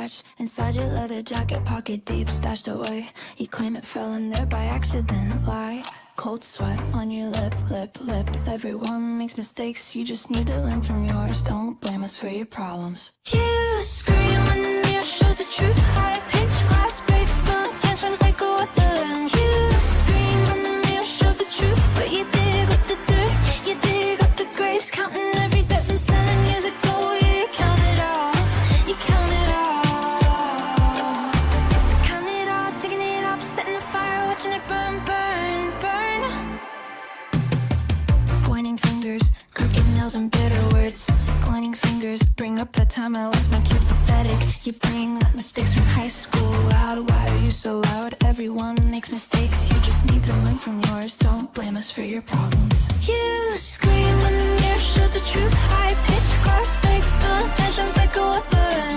scratch inside your leather jacket, pocket deep, stashed away. You claim it fell in there by accident, lie. Cold sweat on your lip. Everyone makes mistakes, you just need to learn from yours. Don't blame us for your problems. You scream when the mirror shows the truth. High pitch, glass breaks, don't tantrums like a weapon. You scream when the mirror shows the truth, but you dig up the dirt, you dig up the graves, counting every death from 7 years ago. You count it all, you count it all, count it all, digging it up, setting the fire, watching it burn, burn, burn. Pointing fingers, crooked nails and bitter words. Pointing fingers, bring up that time I lost my kids, pathetic. You bring up mistakes from high school loud. Why are you so loud? Everyone makes mistakes, you just need to learn from yours. Don't blame us for your problems. You scream when the mirror shows the truth. High pitch, glass breaks, don't tantrums like a weapon.